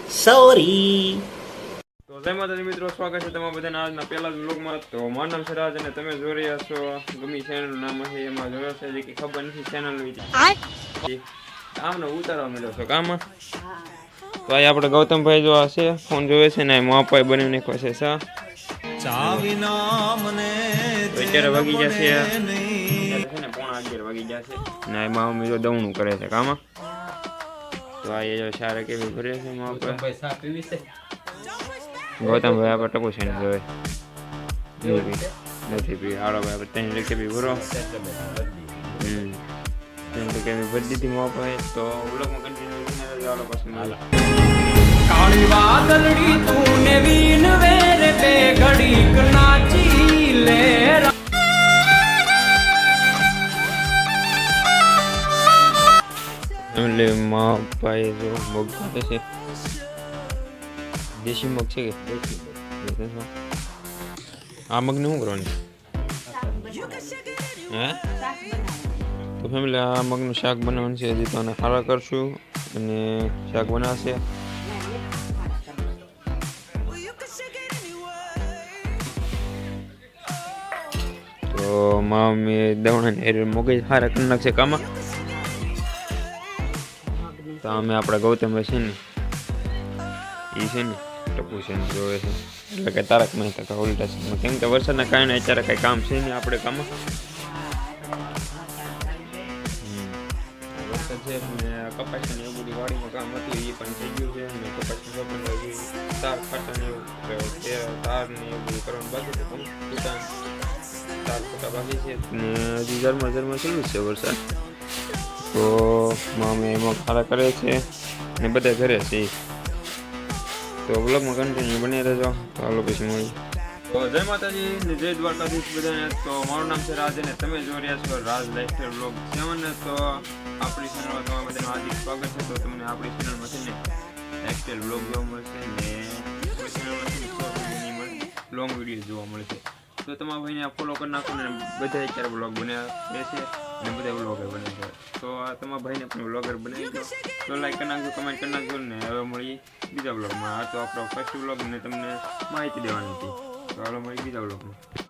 Sorry. તો જય માતાજી મિત્રો, સ્વાગત છે તમારા બધાના આજના પહેલા જ વ્લોગમાં. તો મારું નામ છે રાજ અને તમે જોઈ રહ્યા છો ગમી ચેનલનું નામ છે એમાં જોયો છે જે કે ખબર નથી ચેનલ આમને ઉતારવા મળ્યો છો કામમાં. તો આ આપણે ગૌતમભાઈ જો આ છે ફોન જોવે છે ને મોપાઈ બનાવી નાખ્યો છે સા અત્યારે વાગી જશે છે ને 11:30 વાગી જશે ને એમાં અમે જો દવણું કરે છે કામમાં. તો આ એ જો સારે કેવી ભરે છે મોપાઈ ગૌતમભાઈ આપણે ટકું છે ને જોવે નથી પી હાલો ભાઈ આપણે 3 ટકે બી ભરો 3 ટકે બી ભરી દીધી મોપાઈ. તો વ્લોગમાં કન્ટિન્યુ કરીને હાલો પછી મળે. કાળી વાદળડી તું ને વીન વેરે બે ઘડીક નાચી લે. એટલે મોપાઈ જો મગ ખાતે છે દેશી મગ છે કે આ મગને શું કરવાનું હે? તો ફેમિલી આ મગનું શાક બનાવવાનું છે. હજી તો આને ખારા કરશું અને શાક બનાવશે. તો મમ્મી દવણા મગજ ખારા કરી નાખશે કામાં. તો અમે આપણા ગૌતમભાઈ છે ને એ છે ને ટપુ છે ને જોવે છે એટલે કે તારક મહેતા કા ઉલ્ટા ચશ્મા. કેમ કે વરસાદના કારણે અત્યારે કઈ કામ છે નહીં આપણે કામમાં. વરસાદ છે ને કપાસ ને એવું બધી વાડીમાં કામ હતું એ પણ થઈ ગયું છે ને કપાસ તાર ખાટા ને એવું તાર ને એવું બધું કરવાનું બાકી છે. તાર ખોટા બાકી છે ને હજી ઝરમર ચાલુ છે વરસાદ. તો અમે એમાં ખારા કરે છે ને બધા ઘરે છે. તો વ્લોગમાં કન્ટિન્યુ બની રહેજો. તો હાલો પછી મળી. તો જય માતાજી ને જય દ્વારકાધીશ બધાને. તો મારું નામ છે રાજ અને તમે જોઈ રહ્યા છો રાજ લાઈફસ્ટાઈલ વ્લોગ 7. તો આપણી ચેનલમાં તમારા બધાનું હાર્દિક સ્વાગત છે. તો તમને આપણી ચેનલમાં છે ને લાઈફસ્ટાઈલ વ્લોગ જોવા મળશે ને આપણી ચેનલમાં છે ને શોર્ટ વિડીયો લોંગ વિડીયો જોવા મળશે. તો તમારા ભાઈને ફોલો કરી નાખો ને બધા અત્યારે વ્લોગ બનાવે છે અને બધા વ્લોગર બને છે. તો આ તમારા ભાઈને પણ વ્લોગર બનાવી દો. તો લાઈક કરી નાખજો, કમેન્ટ કરી નાખજો ને હવે મળીએ બીજા વ્લોગમાં. આ તો આપણો ફર્સ્ટ વ્લોગ ને તમને માહિતી દેવાની હતી. તો હાલો મળી બીજા વ્લોગમાં.